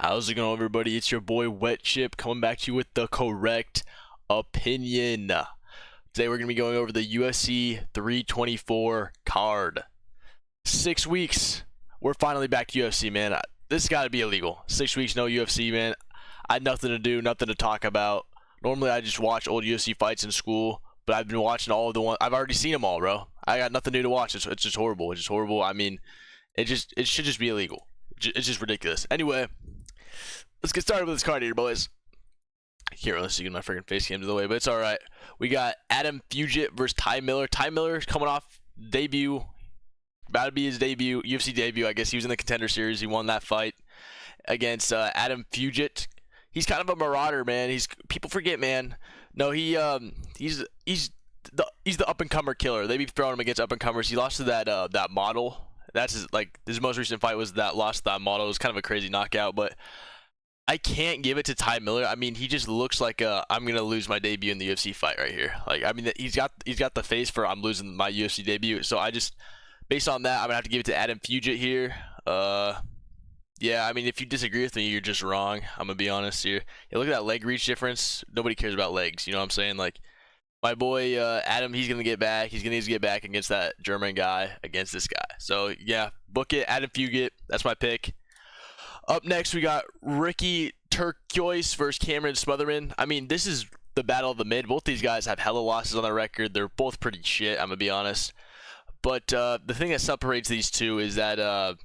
How's it going, everybody? It's your boy Wetship coming back to you with the correct opinion. Today we're going to be going over the UFC 324 card. 6 weeks. We're finally back to UFC, man. This got to be illegal. 6 weeks, no UFC, man. I had nothing to do, nothing to talk about. Normally I just watch old UFC fights in school, but I've been watching all of the ones. I've already seen them all, bro. I got nothing new to watch. It's just horrible. It's just horrible. I mean, it should just be illegal. It's just ridiculous. Anyway, let's get started with this card here, boys. I can't really see my freaking face cam to the way, but it's alright. We got Adam Fugit versus Ty Miller. Ty Miller is coming off debut. About to be his debut, UFC debut, I guess. He was in the Contender Series. He won that fight against Adam Fugit. He's kind of a marauder, man. People forget, man. No, he's the up-and-comer killer. They be throwing him against up-and-comers. He lost to that model. That's his most recent fight was that lost to that model. It was kind of a crazy knockout, but I can't give it to Ty Miller. I mean, he just looks like I'm gonna lose my debut in the UFC fight right here. Like, I mean, he's got the face for I'm losing my UFC debut. So I just, based on that, I'm gonna have to give it to Adam Fugit here. Yeah, I mean, if you disagree with me, you're just wrong. I'm gonna be honest here. Yeah, look at that leg reach difference. Nobody cares about legs. You know what I'm saying? Like, my boy Adam, he's gonna get back. He's gonna need to get back against that German guy, against this guy. So yeah, book it. Adam Fugit. That's my pick. Up next, we got Ricky Turquoise versus Cameron Smotherman. I mean, this is the battle of the mid. Both these guys have hella losses on their record. They're both pretty shit, I'm gonna be honest. But the thing that separates these two is that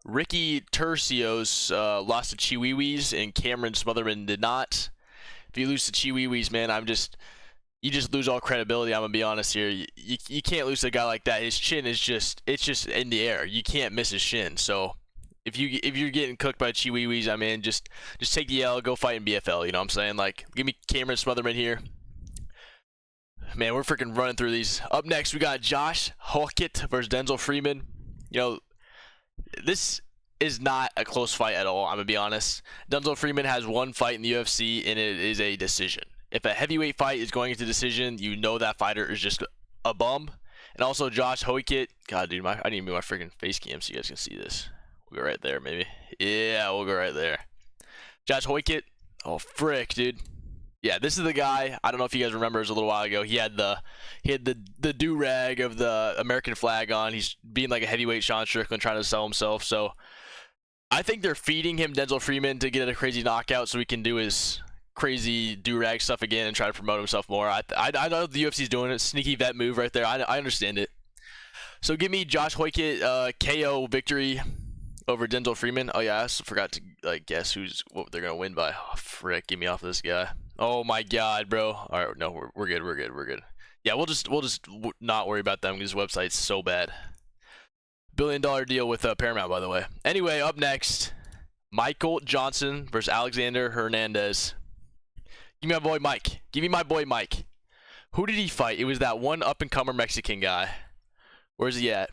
Ricky Turcios lost to Chiwiwis and Cameron Smotherman did not. If you lose to Chiwiwis, man, you just lose all credibility. I'm gonna be honest here. You can't lose to a guy like that. His chin is just in the air. You can't miss his shin. So if you're getting cooked by Chiwiwis, I mean, just take the L, go fight in BFL. You know what I'm saying? Like, give me Cameron Smotherman here. Man, we're freaking running through these. Up next, we got Josh Hawkett versus Denzel Freeman. You know, this is not a close fight at all. I'm gonna be honest. Denzel Freeman has one fight in the UFC, and it is a decision. If a heavyweight fight is going into decision, you know that fighter is just a bum. And also Josh Hawkett. God, dude, I need to move my freaking face cam so you guys can see this. We'll go right there, maybe. Yeah, we'll go right there. Josh Hawkett. Oh, frick, dude. Yeah, this is the guy. I don't know if you guys remember, it was a little while ago. He had the do-rag of the American flag on. He's being like a heavyweight Sean Strickland, trying to sell himself. So I think they're feeding him Denzel Freeman to get a crazy knockout so he can do his crazy do-rag stuff again and try to promote himself more. I know the UFC's doing it. Sneaky vet move right there. I understand it. So give me Josh Hawkett KO victory over Denzel Freeman. Oh yeah, I also forgot to guess what they're gonna win by. Oh frick, get me off of this guy. Oh my god, bro. All right, no, we're good. Yeah, we'll just not worry about them because this website's so bad. $1 billion deal with Paramount, by the way. Anyway, up next, Michael Johnson versus Alexander Hernandez. Give me my boy Mike. Give me my boy Mike. Who did he fight? It was that one up-and-comer Mexican guy. Where's he at?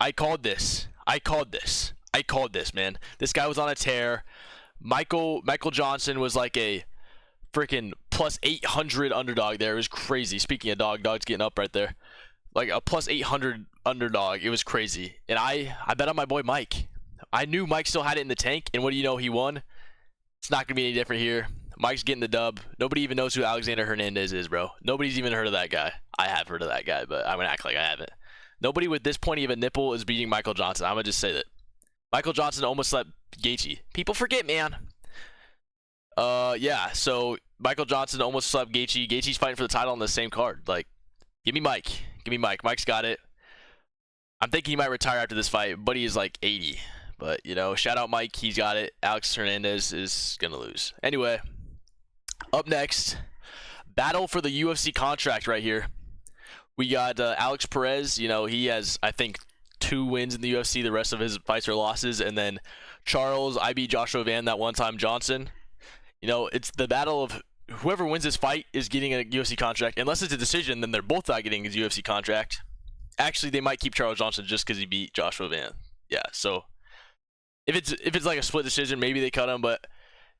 I called this, man. This guy was on a tear. Michael Johnson was like a freaking plus 800 underdog there. It was crazy. Speaking of dog's getting up right there. Like a plus 800 underdog. It was crazy. And I bet on my boy Mike. I knew Mike still had it in the tank, and what do you know? He won. It's not going to be any different here. Mike's getting the dub. Nobody even knows who Alexander Hernandez is, bro. Nobody's even heard of that guy. I have heard of that guy, but I'm going to act like I haven't. Nobody with this pointy of a nipple is beating Michael Johnson. I'm going to just say that. Michael Johnson almost slept Gaethje. People forget, man. Yeah, so Michael Johnson almost slept Gaethje. Gaethje's fighting for the title on the same card. Like, give me Mike. Give me Mike. Mike's got it. I'm thinking he might retire after this fight. Buddy is like 80. But, you know, shout out Mike. He's got it. Alex Hernandez is going to lose. Anyway, up next, battle for the UFC contract right here. We got Alex Perez. You know, he has, I think, 2 wins in the UFC. The rest of his fights are losses. And then Charles, I beat Joshua Van that one time, Johnson. You know, it's the battle of whoever wins this fight is getting a UFC contract. Unless it's a decision, then they're both not getting his UFC contract. Actually, they might keep Charles Johnson just because he beat Joshua Van. Yeah, so if it's like a split decision, maybe they cut him, but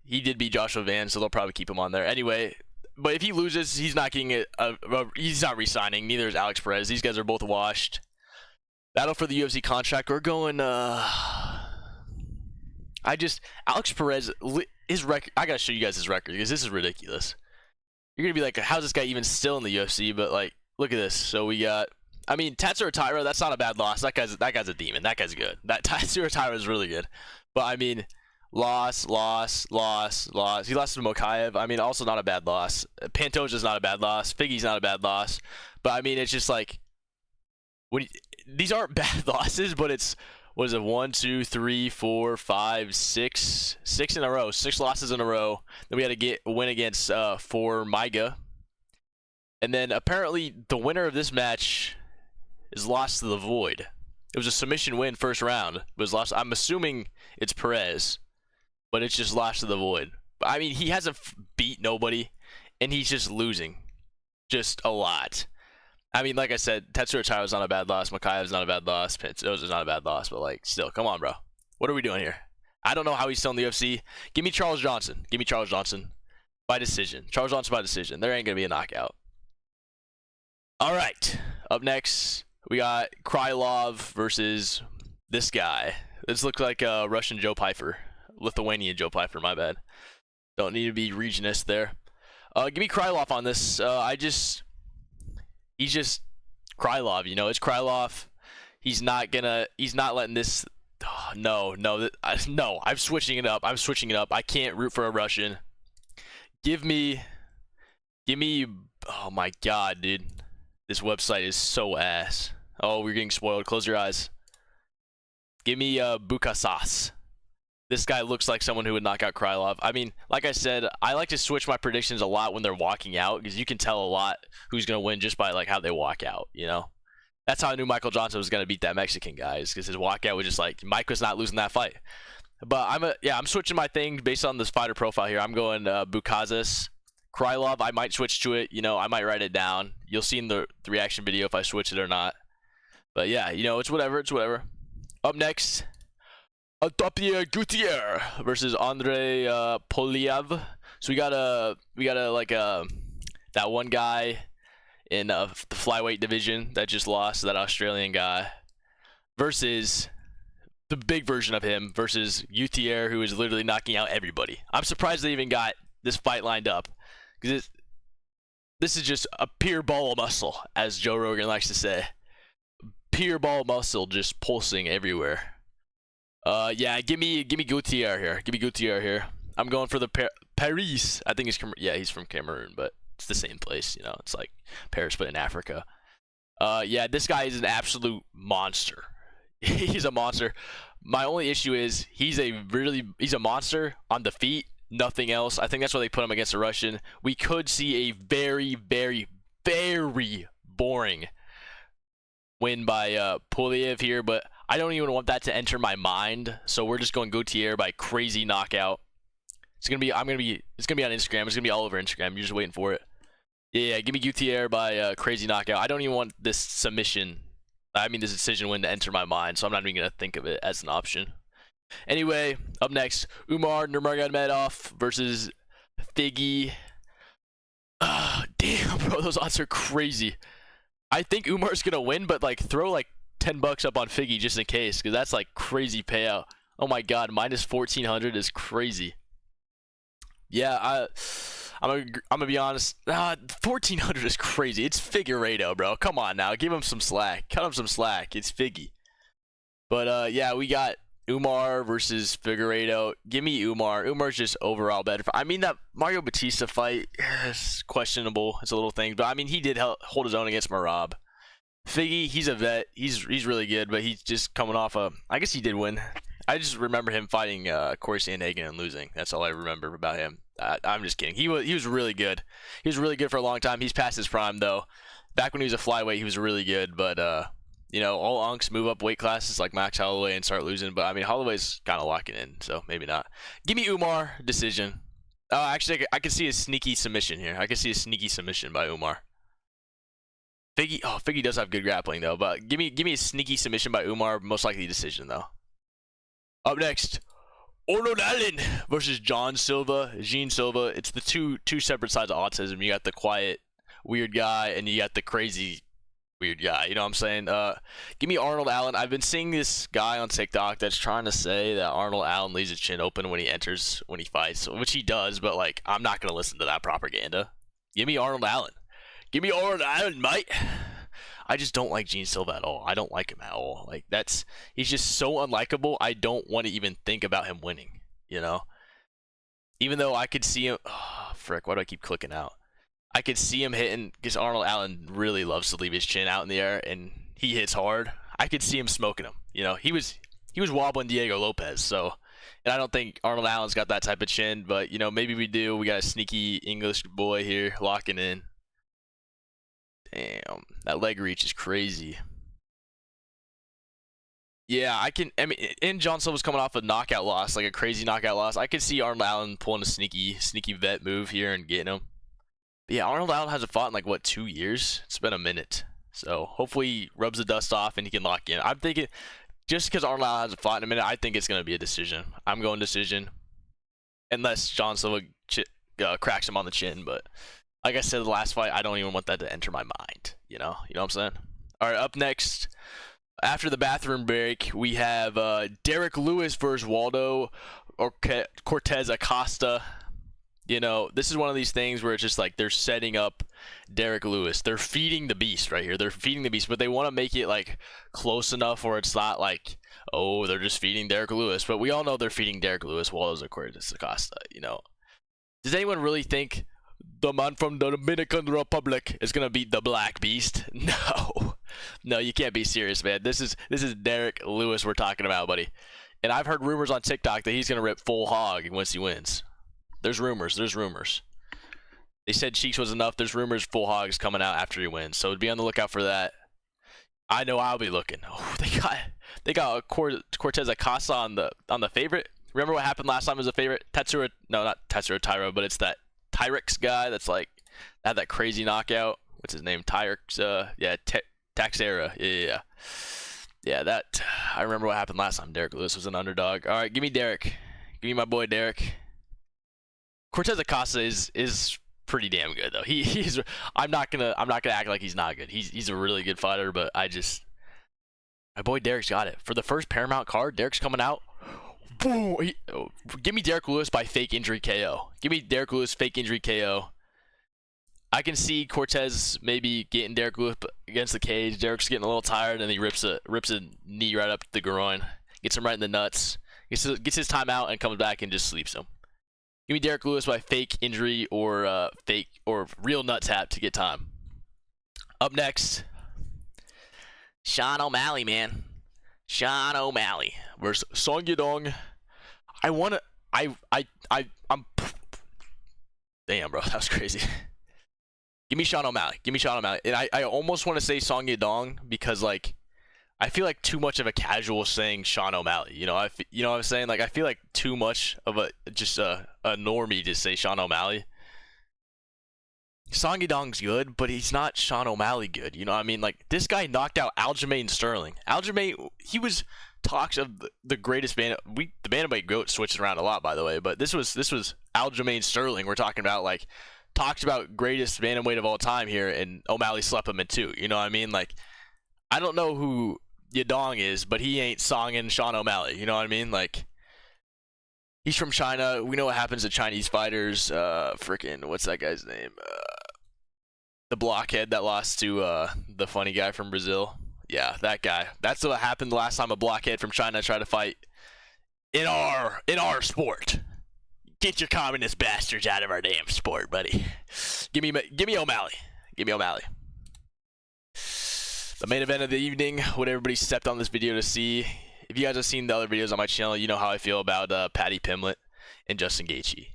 he did beat Joshua Van, so they'll probably keep him on there. Anyway, but if he loses, he's not getting it. He's not re-signing. Neither is Alex Perez. These guys are both washed. Battle for the UFC contract. We're going Alex Perez, his record. I gotta show you guys his record because this is ridiculous. You're gonna be like, how's this guy even still in the UFC? But like, look at this. So we got, I mean, Tatsuro Taira. That's not a bad loss. That guy's a demon. That guy's good. That Tatsuro Taira is really good. But I mean, loss. He lost to Mokaev. I mean, also not a bad loss. Pantoja's not a bad loss. Figgy's not a bad loss. But I mean, it's just like, these aren't bad losses, but it's, what is it, 1, 2, 3, 4, 5, 6 in a row, 6 losses in a row. Then we had to win against for Maiga, and then apparently the winner of this match is lost to the Void. It was a submission win first round. It was lost. I'm assuming it's Perez, but it's just lost to the Void. I mean, he hasn't beat nobody, and he's just losing, just a lot. I mean, like I said, Tatsuro Taira's not a bad loss. Mokaev's not a bad loss. Pantoja's not a bad loss. But, like, still, come on, bro. What are we doing here? I don't know how he's still in the UFC. Give me Charles Johnson. Give me Charles Johnson by decision. Charles Johnson by decision. There ain't going to be a knockout. All right. Up next, we got Krylov versus this guy. This looks like Russian Joe Pyfer. Lithuanian Joe Pyfer, my bad. Don't need to be regionist there. Give me Krylov on this. He's just Krylov, you know. It's Krylov. He's not letting this. Oh, no. I'm switching it up. I can't root for a Russian. Give me. Oh my God, dude. This website is so ass. Oh, we're getting spoiled. Close your eyes. Give me Bukasas. This guy looks like someone who would knock out Krylov. I mean, like I said, I like to switch my predictions a lot when they're walking out because you can tell a lot who's going to win just by like how they walk out, you know? That's how I knew Michael Johnson was going to beat that Mexican guy, because his walkout was just like, Mike was not losing that fight. But I'm switching my thing based on this fighter profile here. I'm going Bukazas. Krylov, I might switch to it. You know, I might write it down. You'll see in the reaction video if I switch it or not. But yeah, you know, it's whatever. Up next, Atopia Gutierrez versus Andrei Poliev. So we got that one guy in the flyweight division that just lost, that Australian guy, versus the big version of him versus Gutierrez, who is literally knocking out everybody. I'm surprised they even got this fight lined up, because this is just a pure ball of muscle, as Joe Rogan likes to say. Pure ball of muscle just pulsing everywhere. Yeah, give me Gutierrez here. Give me Gutierrez here. I'm going for the Paris. I think he's from Cameroon, but it's the same place, you know. It's like Paris, but in Africa. Yeah, this guy is an absolute monster. He's a monster. My only issue is he's a monster on the feet, nothing else. I think that's why they put him against a Russian. We could see a very, very, very boring win by Poliev here, but I don't even want that to enter my mind. So we're just going Gutierrez by crazy knockout. It's gonna be on Instagram. It's gonna be all over Instagram. You're just waiting for it. Yeah, give me Gutierrez by crazy knockout. I don't even want this decision win to enter my mind, so I'm not even gonna think of it as an option. Anyway, up next, Umar Nurmagomedov versus Figgy. Damn, bro, those odds are crazy. I think Umar's gonna win, but like throw like $10 up on Figgy just in case, because that's like crazy payout. Oh my God, minus 1400 is crazy. Yeah, I'm gonna be honest. 1400 is crazy. It's Figueiredo, bro. Come on now, give him some slack. Cut him some slack. It's Figgy. But yeah, we got Umar versus Figueiredo. Give me Umar. Umar's just overall better. I mean, that Mario Batista fight is questionable. It's a little thing, but I mean, he did hold his own against Marab. Figgy, he's a vet. He's really good, but he's just coming off I guess he did win. I just remember him fighting Corey Sandhagen and losing. That's all I remember about him. I'm just kidding. He was really good. He was really good for a long time. He's past his prime though. Back when he was a flyweight, he was really good. But you know, all unks move up weight classes like Max Holloway and start losing. But I mean, Holloway's kind of locking in, so maybe not. Give me Umar decision. Actually, I can see a sneaky submission here. I can see a sneaky submission by Umar. Figgy does have good grappling though, but give me a sneaky submission by Umar, most likely decision though. Up next, Arnold Allen versus Gene Silva. It's the two separate sides of autism. You got the quiet, weird guy, and you got the crazy weird guy. You know what I'm saying? Give me Arnold Allen. I've been seeing this guy on TikTok that's trying to say that Arnold Allen leaves his chin open when he fights, which he does. But like, I'm not gonna listen to that propaganda. Give me Arnold Allen. Give me Arnold Allen, mate. I just don't like Gene Silva at all. I don't like him at all. Like he's just so unlikable. I don't want to even think about him winning. You know, even though I could see him. Oh, frick! Why do I keep clicking out? I could see him hitting because Arnold Allen really loves to leave his chin out in the air, and he hits hard. I could see him smoking him. You know, he was wobbling Diego Lopez. So, and I don't think Arnold Allen's got that type of chin, but you know, maybe we do. We got a sneaky English boy here locking in. Damn, that leg reach is crazy. Yeah, I mean, and John Silva's coming off a knockout loss, like a crazy knockout loss. I could see Arnold Allen pulling a sneaky vet move here and getting him. But yeah, Arnold Allen hasn't fought in like, what, 2 years? It's been a minute. So hopefully he rubs the dust off and he can lock in. I'm thinking, just because Arnold Allen hasn't fought in a minute, I think it's going to be a decision. I'm going decision. Unless John Silva cracks him on the chin, but like I said, the last fight, I don't even want that to enter my mind. You know what I'm saying? All right, up next, after the bathroom break, we have Derek Lewis versus Waldo Cortez Acosta. You know, this is one of these things where it's just like they're setting up Derek Lewis. They're feeding the beast right here. They're feeding the beast, but they want to make it like close enough where it's not like, oh, they're just feeding Derek Lewis. But we all know they're feeding Derek Lewis, Waldo Cortez Acosta. You know, does anyone really think the man from the Dominican Republic is gonna beat the Black Beast? No, you can't be serious, man. This is Derek Lewis we're talking about, buddy. And I've heard rumors on TikTok that he's gonna rip full hog once he wins. There's rumors. They said Cheeks was enough. There's rumors full hog is coming out after he wins, so be on the lookout for that. I know I'll be looking. Oh, they got Cortez Acosta on the favorite. Remember what happened last time as a favorite? Not Tetsuro Tyro, but it's that Tyrex guy that's like had that crazy knockout. What's his name? Tyrex. Taxera. Yeah. That I remember what happened last time. Derek Lewis was an underdog. All right, give me Derek. Give me my boy Derek. Cortez Acosta is pretty damn good though. He's. I'm not gonna act like he's not good. He's a really good fighter, but my boy Derek's got it. For the first Paramount card, Derek's coming out. Boom! Give me Derek Lewis by fake injury KO. Give me Derek Lewis fake injury KO. I can see Cortez maybe getting Derek Lewis against the cage. Derek's getting a little tired, and he rips a knee right up the groin, gets him right in the nuts, gets his time out, and comes back and just sleeps him. Give me Derek Lewis by fake injury or real nut tap to get time. Up next, Sean O'Malley, man. Sean O'Malley versus Song Yadong. I'm damn, bro, that was crazy. Give me Sean O'Malley. And I almost want to say Song Yadong because like I feel like too much of a casual saying Sean O'Malley. You know, you know what I'm saying? Like I feel like too much of a normie to say Sean O'Malley. Song Yadong's good, but he's not Sean O'Malley good. You know what I mean? Like this guy knocked out Aljamain Sterling. Aljamain, he was talks of the greatest the bantamweight goat switches around a lot, by the way, but this was Aljamain Sterling. We're talking about like talks about greatest bantamweight of all time here, and O'Malley slept him in two. You know what I mean? Like I don't know who Yadong is, but he ain't songing Sean O'Malley. You know what I mean? Like he's from China. We know what happens to Chinese fighters. Freaking what's that guy's name? The blockhead that lost to the funny guy from Brazil. Yeah, that guy. That's what happened the last time a blockhead from China tried to fight in our sport. Get your communist bastards out of our damn sport, buddy. Give me O'Malley. Give me O'Malley. The main event of the evening, what everybody stepped on this video to see. If you guys have seen the other videos on my channel, you know how I feel about Paddy Pimblett and Justin Gaethje.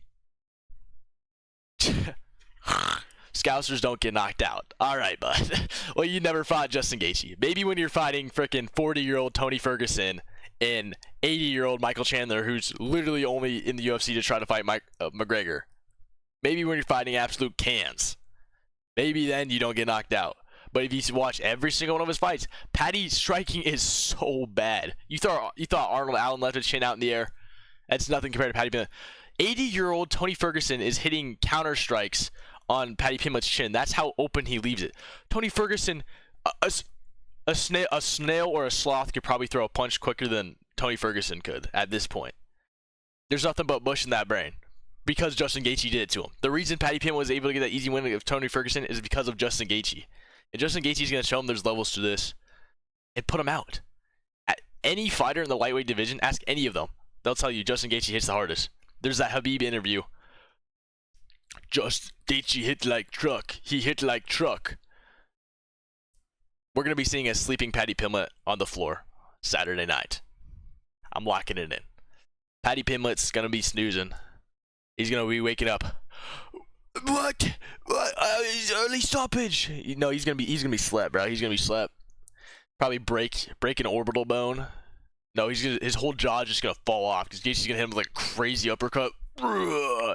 Scousers don't get knocked out. All right, bud. Well, you never fought Justin Gaethje. Maybe when you're fighting frickin' 40-year-old Tony Ferguson and 80-year-old Michael Chandler, who's literally only in the UFC to try to fight McGregor. Maybe when you're fighting absolute cans. Maybe then you don't get knocked out. But if you watch every single one of his fights, Paddy's striking is so bad. You thought Arnold Allen left his chin out in the air? That's nothing compared to Paddy Pimblett. 80-year-old Tony Ferguson is hitting counter strikes on Paddy Pimblett's chin. That's how open he leaves it. Tony Ferguson, A snail or a sloth could probably throw a punch quicker than Tony Ferguson could at this point. There's nothing but mush in that brain because Justin Gaethje did it to him. The reason Paddy Pimblett was able to get that easy win of Tony Ferguson is because of Justin Gaethje. And Justin Gaethje is going to show him there's levels to this and put him out. At any fighter in the lightweight division, ask any of them. They'll tell you Justin Gaethje hits the hardest. There's that Habib interview. Just Gaethje hit like truck. He hit like truck. We're going to be seeing a sleeping Paddy Pimblett on the floor Saturday night. I'm locking it in. Paddy Pimblett's going to be snoozing. He's going to be waking up. What? Early stoppage. No, he's going to be slept, bro. He's going to be slept. Probably break an orbital bone. No, his whole jaw is just going to fall off because Gaethje's going to hit him with like a crazy uppercut.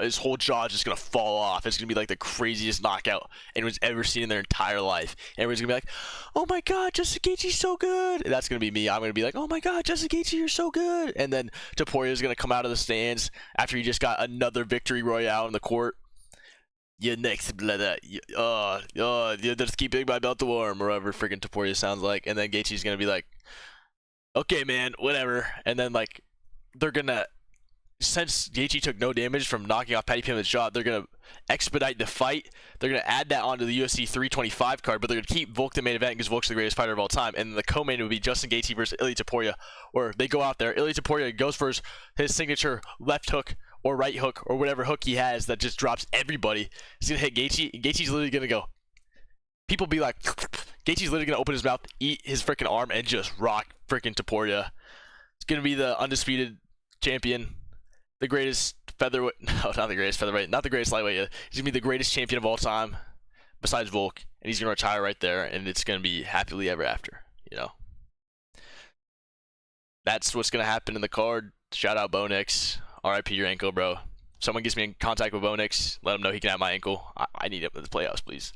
His whole jaw is just going to fall off. It's going to be like the craziest knockout anyone's ever seen in their entire life. Everyone's going to be like, oh my God, Justin Gaethje's so good. And that's going to be me. I'm going to be like, oh my God, Justin Gaethje, you're so good. And then Topuria is going to come out of the stands after he just got another victory royale in the court. You're next, brother. You just keeping my belt warm, or whatever freaking Topuria sounds like. And then Gaethje's going to be like, okay, man, whatever. And then, like, they're going to, since Gaethje took no damage from knocking off Paddy Pimblett's jaw, they're going to expedite the fight. They're going to add that onto the UFC 325 card, but they're going to keep Volk the main event because Volk's the greatest fighter of all time. And the co-main would be Justin Gaethje versus Ilia Topuria, where they go out there. Ilia Topuria goes for his signature left hook or right hook or whatever hook he has that just drops everybody. He's going to hit Gaethje. Gaethje's literally going to go. People be like, Gaethje's literally going to open his mouth, eat his freaking arm, and just rock freaking Topuria. It's going to be the undisputed champion. The greatest featherweight, no, not the greatest featherweight, not the greatest lightweight. He's going to be the greatest champion of all time, besides Volk, and he's going to retire right there, and it's going to be happily ever after, you know. That's what's going to happen in the card. Shout out Bo Nix. RIP your ankle, bro. Someone gets me in contact with Bo Nix, let him know he can have my ankle. I need him in the playoffs, please.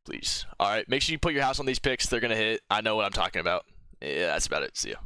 Please. All right, make sure you put your house on these picks. They're going to hit. I know what I'm talking about. Yeah, that's about it. See ya.